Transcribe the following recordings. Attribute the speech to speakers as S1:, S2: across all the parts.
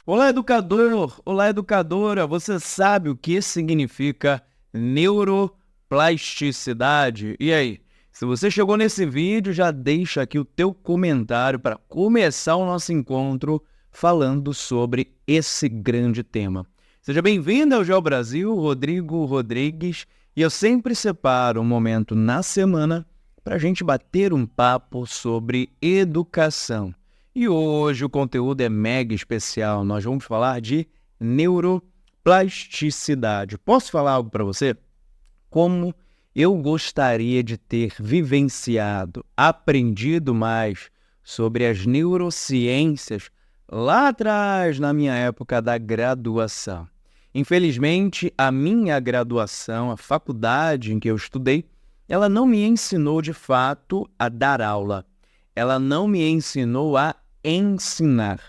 S1: Olá, educador! Olá, educadora! Você sabe o que significa neuroplasticidade? E aí? Se você chegou nesse vídeo, já deixa aqui o teu comentário para começar o nosso encontro falando sobre esse grande tema. Seja bem-vindo ao Geo Brasil, Rodrigo Rodrigues, e eu sempre separo um momento na semana para a gente bater um papo sobre educação. E hoje o conteúdo é mega especial. Nós vamos falar de neuroplasticidade. Posso falar algo para você? Como eu gostaria de ter vivenciado, aprendido mais sobre as neurociências lá atrás, na minha época da graduação. Infelizmente, a minha graduação, a faculdade em que eu estudei, ela não me ensinou de fato a dar aula. Ela não me ensinou a ensinar.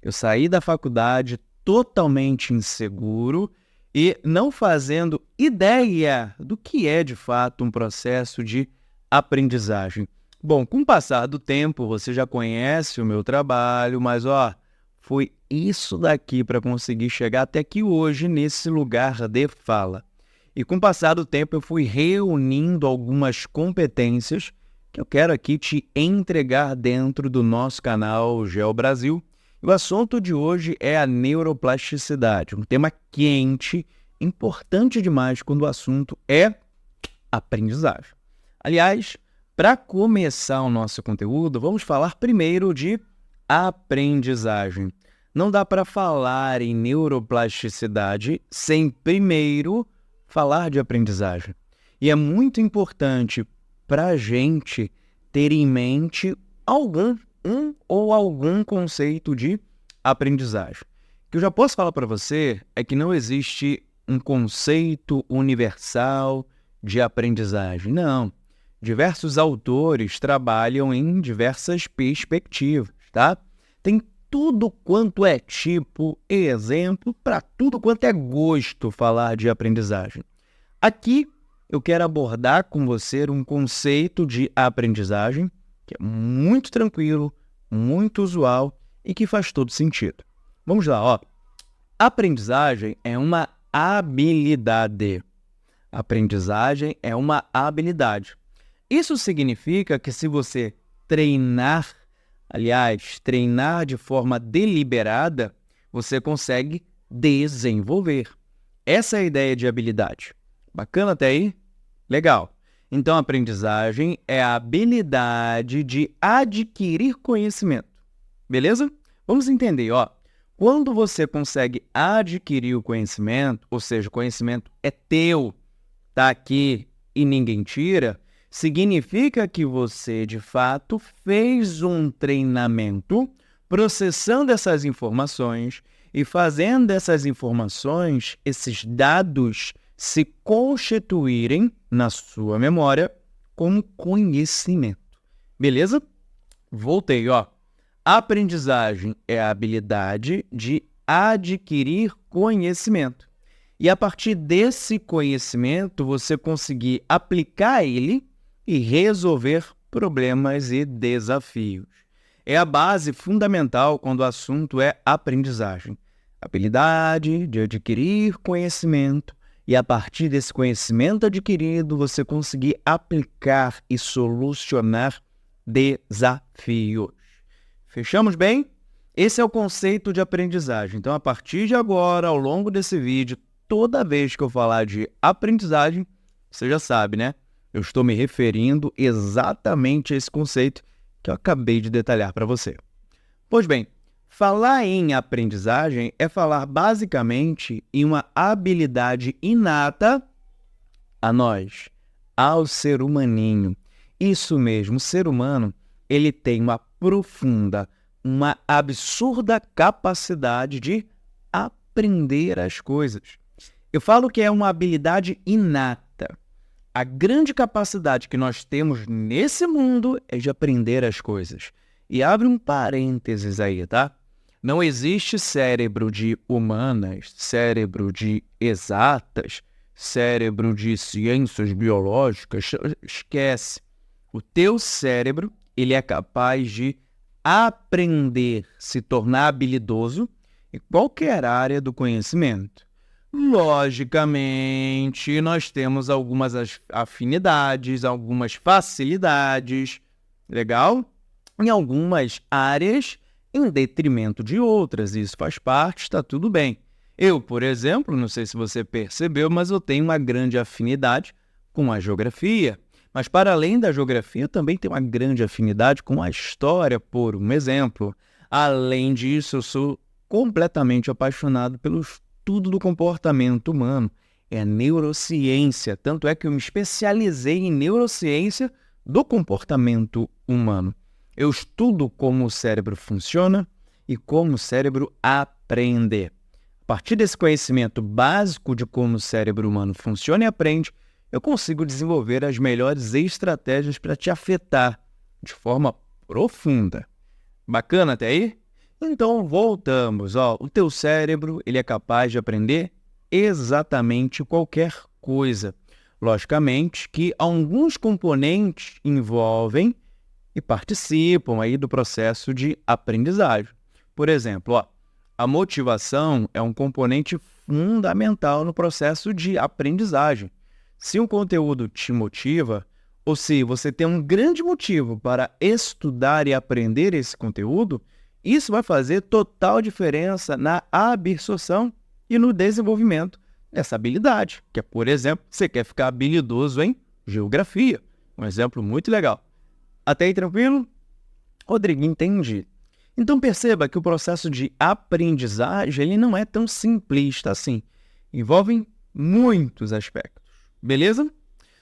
S1: Eu saí da faculdade totalmente inseguro e não fazendo ideia do que é de fato um processo de aprendizagem. Bom, com o passar do tempo, você já conhece o meu trabalho, mas foi isso daqui para conseguir chegar até aqui hoje nesse lugar de fala. E com o passar do tempo, eu fui reunindo algumas competências que eu quero aqui te entregar dentro do nosso canal Geo Brasil. E o assunto de hoje é a neuroplasticidade, um tema quente, importante demais quando o assunto é aprendizagem. Aliás, para começar o nosso conteúdo, vamos falar primeiro de aprendizagem. Não dá para falar em neuroplasticidade sem primeiro falar de aprendizagem. E é muito importante para a gente ter em mente algum conceito de aprendizagem. O que eu já posso falar para você é que não existe um conceito universal de aprendizagem. Não. Diversos autores trabalham em diversas perspectivas, tá? Tem tudo quanto é tipo e exemplo para tudo quanto é gosto falar de aprendizagem. Aqui eu quero abordar com você um conceito de aprendizagem que é muito tranquilo, muito usual e que faz todo sentido. Vamos lá, Aprendizagem é uma habilidade. Aprendizagem é uma habilidade. Isso significa que se você treinar de forma deliberada, você consegue desenvolver. Essa é a ideia de habilidade. Bacana até aí? Legal. Então, a aprendizagem é a habilidade de adquirir conhecimento. Beleza? Vamos entender, Quando você consegue adquirir o conhecimento, ou seja, o conhecimento é teu, está aqui e ninguém tira, significa que você, de fato, fez um treinamento processando essas informações e fazendo dessas informações, esses dados, se constituírem na sua memória como conhecimento. Beleza? Voltei, Aprendizagem é a habilidade de adquirir conhecimento. E a partir desse conhecimento, você conseguir aplicar ele e resolver problemas e desafios. É a base fundamental quando o assunto é aprendizagem. Habilidade de adquirir conhecimento e, a partir desse conhecimento adquirido, você conseguir aplicar e solucionar desafios. Fechamos bem? Esse é o conceito de aprendizagem. Então, a partir de agora, ao longo desse vídeo, toda vez que eu falar de aprendizagem, você já sabe, né? Eu estou me referindo exatamente a esse conceito que eu acabei de detalhar para você. Pois bem, falar em aprendizagem é falar basicamente em uma habilidade inata a nós, ao ser humaninho. Isso mesmo, o ser humano, ele tem uma profunda, uma absurda capacidade de aprender as coisas. Eu falo que é uma habilidade inata. A grande capacidade que nós temos nesse mundo é de aprender as coisas. E abre um parênteses aí, tá? Não existe cérebro de humanas, cérebro de exatas, cérebro de ciências biológicas. Esquece. O teu cérebro, ele é capaz de aprender, se tornar habilidoso em qualquer área do conhecimento. Logicamente, nós temos algumas afinidades, algumas facilidades, legal? Em algumas áreas, em detrimento de outras. Isso faz parte, está tudo bem. Eu, por exemplo, não sei se você percebeu, mas eu tenho uma grande afinidade com a geografia. Mas, para além da geografia, eu também tenho uma grande afinidade com a história, por um exemplo. Além disso, eu sou completamente apaixonado pelo estudo do comportamento humano. É neurociência, tanto é que eu me especializei em neurociência do comportamento humano. Eu estudo como o cérebro funciona e como o cérebro aprende. A partir desse conhecimento básico de como o cérebro humano funciona e aprende, eu consigo desenvolver as melhores estratégias para te afetar de forma profunda. Bacana até aí? Então, voltamos. O teu cérebro ele é capaz de aprender exatamente qualquer coisa. Logicamente que alguns componentes envolvem e participam aí do processo de aprendizagem. Por exemplo, a motivação é um componente fundamental no processo de aprendizagem. Se um conteúdo te motiva, ou se você tem um grande motivo para estudar e aprender esse conteúdo, isso vai fazer total diferença na absorção e no desenvolvimento dessa habilidade, que é, por exemplo, você quer ficar habilidoso em geografia. Um exemplo muito legal. Até aí tranquilo? Rodrigo, entendi. Então perceba que o processo de aprendizagem ele não é tão simplista assim. Envolvem muitos aspectos, beleza?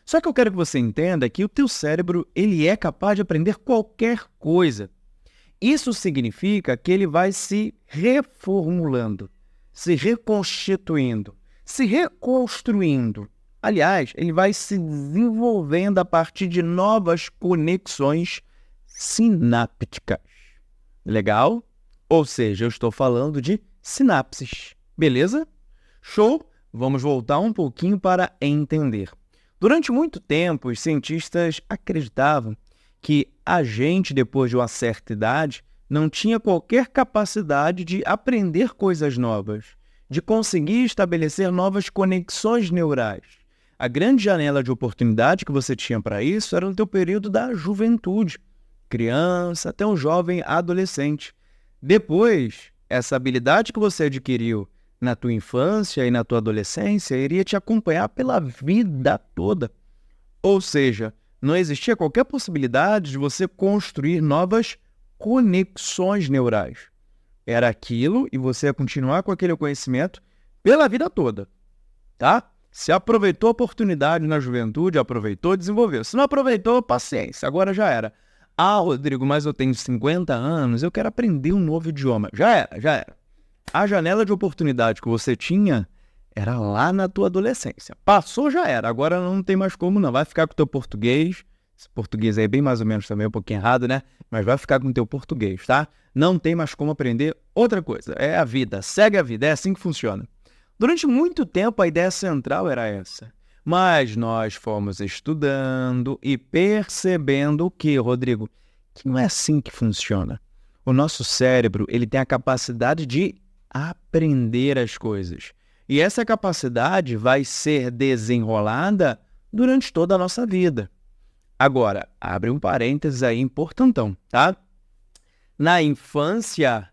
S1: Só que eu quero que você entenda que o teu cérebro ele é capaz de aprender qualquer coisa. Isso significa que ele vai se reformulando, se reconstituindo, se reconstruindo. Aliás, ele vai se desenvolvendo a partir de novas conexões sinápticas. Legal? Ou seja, eu estou falando de sinapses. Beleza? Show? Vamos voltar um pouquinho para entender. Durante muito tempo, os cientistas acreditavam que a gente, depois de uma certa idade, não tinha qualquer capacidade de aprender coisas novas, de conseguir estabelecer novas conexões neurais. A grande janela de oportunidade que você tinha para isso era no teu período da juventude, criança até um jovem adolescente. Depois, essa habilidade que você adquiriu na tua infância e na tua adolescência iria te acompanhar pela vida toda. Ou seja, não existia qualquer possibilidade de você construir novas conexões neurais. Era aquilo e você ia continuar com aquele conhecimento pela vida toda, tá? Se aproveitou a oportunidade na juventude, aproveitou, desenvolveu. Se não aproveitou, paciência, agora já era. Rodrigo, mas eu tenho 50 anos, eu quero aprender um novo idioma. Já era. A janela de oportunidade que você tinha era lá na tua adolescência. Passou, já era. Agora não tem mais como, não. Vai ficar com o teu português. Esse português aí é bem mais ou menos também, um pouquinho errado, né? Mas vai ficar com o teu português, tá? Não tem mais como aprender outra coisa. É a vida. Segue a vida. É assim que funciona. Durante muito tempo, a ideia central era essa. Mas nós fomos estudando e percebendo o que, Rodrigo? Que não é assim que funciona. O nosso cérebro ele tem a capacidade de aprender as coisas. E essa capacidade vai ser desenrolada durante toda a nossa vida. Agora, abre um parênteses aí importantão, tá? Na infância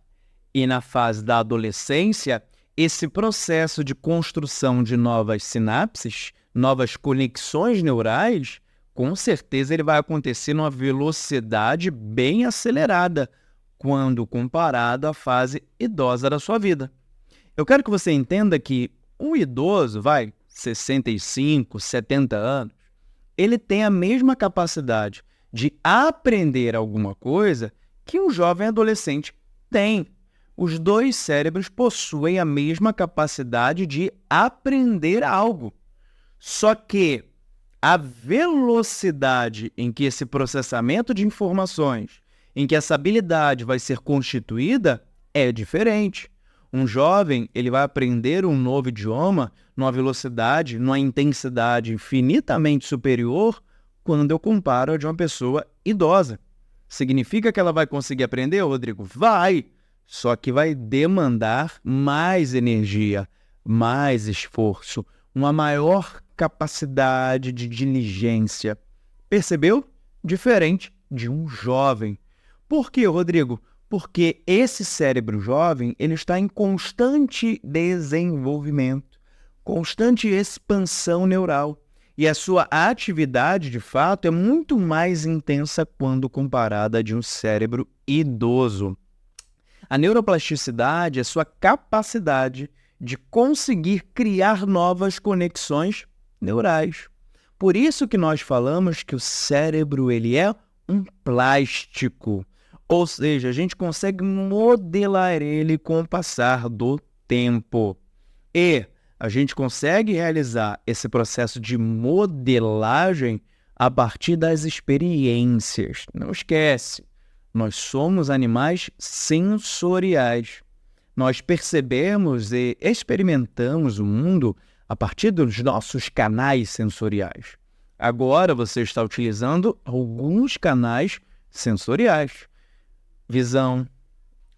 S1: e na fase da adolescência, esse processo de construção de novas sinapses, novas conexões neurais, com certeza ele vai acontecer numa velocidade bem acelerada quando comparado à fase idosa da sua vida. Eu quero que você entenda que um idoso, 65, 70 anos, ele tem a mesma capacidade de aprender alguma coisa que um jovem adolescente tem. Os dois cérebros possuem a mesma capacidade de aprender algo. Só que a velocidade em que esse processamento de informações, em que essa habilidade vai ser constituída, é diferente. Um jovem ele vai aprender um novo idioma numa velocidade, numa intensidade infinitamente superior quando eu comparo a de uma pessoa idosa. Significa que ela vai conseguir aprender, Rodrigo? Vai! só que vai demandar mais energia, mais esforço, uma maior capacidade de diligência. Percebeu? Diferente de um jovem. Por quê, Rodrigo? Porque esse cérebro jovem ele está em constante desenvolvimento, constante expansão neural. E a sua atividade, de fato, é muito mais intensa quando comparada a de um cérebro idoso. A neuroplasticidade é sua capacidade de conseguir criar novas conexões neurais. Por isso que nós falamos que o cérebro ele é um plástico. Ou seja, a gente consegue modelar ele com o passar do tempo. E a gente consegue realizar esse processo de modelagem a partir das experiências. Não esquece, nós somos animais sensoriais. Nós percebemos e experimentamos o mundo a partir dos nossos canais sensoriais. Agora você está utilizando alguns canais sensoriais. Visão,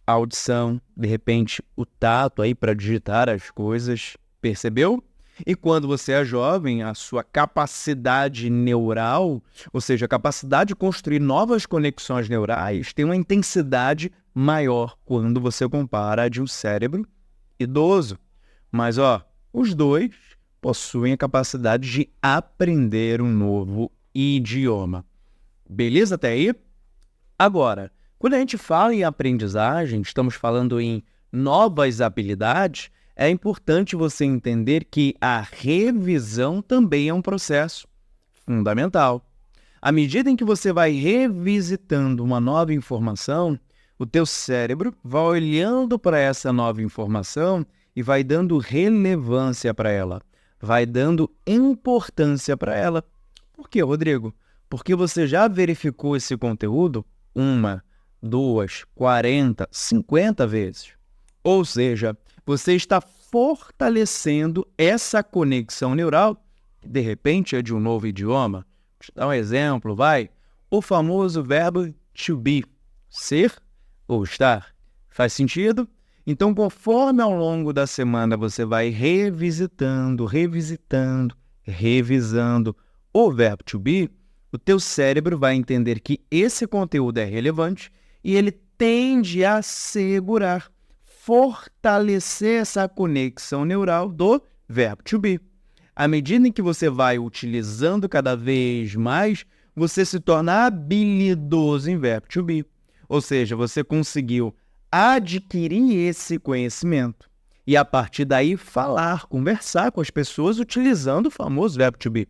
S1: audição, de repente o tato aí para digitar as coisas, percebeu? E quando você é jovem, a sua capacidade neural, ou seja, a capacidade de construir novas conexões neurais, tem uma intensidade maior quando você compara a de um cérebro idoso. Mas, os dois possuem a capacidade de aprender um novo idioma. Beleza até aí? Agora, quando a gente fala em aprendizagem, estamos falando em novas habilidades, é importante você entender que a revisão também é um processo fundamental. À medida em que você vai revisitando uma nova informação, o teu cérebro vai olhando para essa nova informação e vai dando relevância para ela, vai dando importância para ela. Por quê, Rodrigo? Porque você já verificou esse conteúdo 1, 2, 40, 50 vezes. Ou seja, você está fortalecendo essa conexão neural, que de repente é de um novo idioma. Vou te dar um exemplo, o famoso verbo to be, ser ou estar. Faz sentido? Então, conforme ao longo da semana você vai revisitando, revisando o verbo to be, o teu cérebro vai entender que esse conteúdo é relevante e ele tende a assegurar, fortalecer essa conexão neural do verbo to be. À medida em que você vai utilizando cada vez mais, você se torna habilidoso em verbo to be. Ou seja, você conseguiu adquirir esse conhecimento e, a partir daí, falar, conversar com as pessoas utilizando o famoso verbo to be.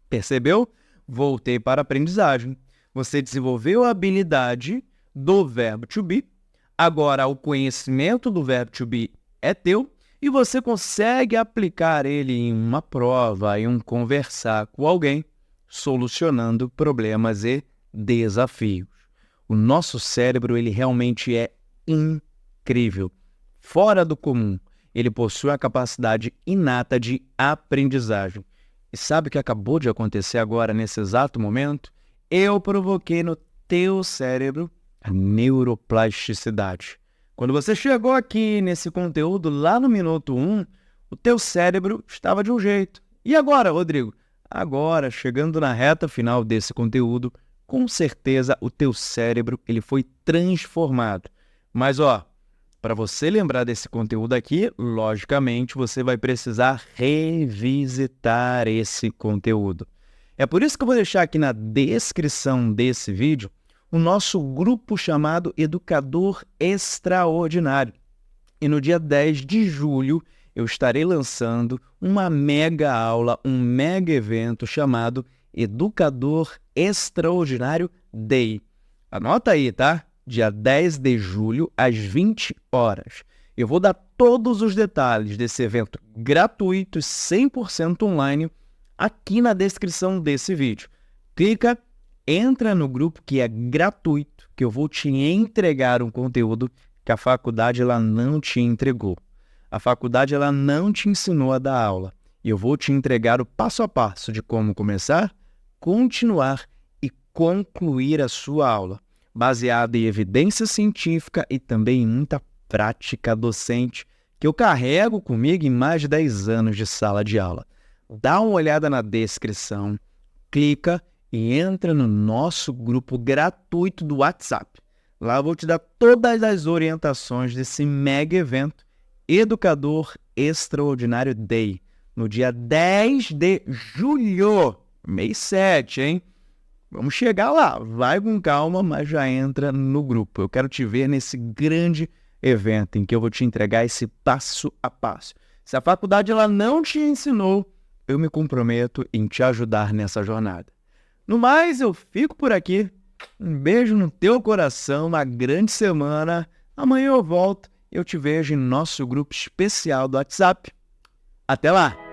S1: Percebeu? Voltei para a aprendizagem. Você desenvolveu a habilidade do verbo to be. Agora, o conhecimento do verbo to be é teu e você consegue aplicar ele em uma prova, em um conversar com alguém, solucionando problemas e desafios. O nosso cérebro, ele realmente é incrível, fora do comum. Ele possui a capacidade inata de aprendizagem. E sabe o que acabou de acontecer agora, nesse exato momento? Eu provoquei no teu cérebro a neuroplasticidade. Quando você chegou aqui nesse conteúdo, lá no minuto 1, o teu cérebro estava de um jeito. E agora, Rodrigo? Agora, chegando na reta final desse conteúdo, com certeza o teu cérebro ele foi transformado. Mas, para você lembrar desse conteúdo aqui, logicamente, você vai precisar revisitar esse conteúdo. É por isso que eu vou deixar aqui na descrição desse vídeo o nosso grupo chamado Educador Extraordinário. E no dia 10 de julho, eu estarei lançando uma mega aula, um mega evento chamado Educador Extraordinário Day. Anota aí, tá? Dia 10 de julho, às 20 horas. Eu vou dar todos os detalhes desse evento gratuito e 100% online aqui na descrição desse vídeo. Clica, entra no grupo que é gratuito, que eu vou te entregar um conteúdo que a faculdade ela não te entregou. A faculdade ela não te ensinou a dar aula. E eu vou te entregar o passo a passo de como começar, continuar e concluir a sua aula. baseada em evidência científica e também em muita prática docente, que eu carrego comigo em mais de 10 anos de sala de aula. Dá uma olhada na descrição, clica e entra no nosso grupo gratuito do WhatsApp. Lá eu vou te dar todas as orientações desse mega evento Educador Extraordinário Day, no dia 10 de julho, mês 7, hein? Vamos chegar lá, vai com calma, mas já entra no grupo. Eu quero te ver nesse grande evento em que eu vou te entregar esse passo a passo. Se a faculdade ela não te ensinou, eu me comprometo em te ajudar nessa jornada. No mais, eu fico por aqui. Um beijo no teu coração, uma grande semana. Amanhã eu volto e eu te vejo em nosso grupo especial do WhatsApp. Até lá!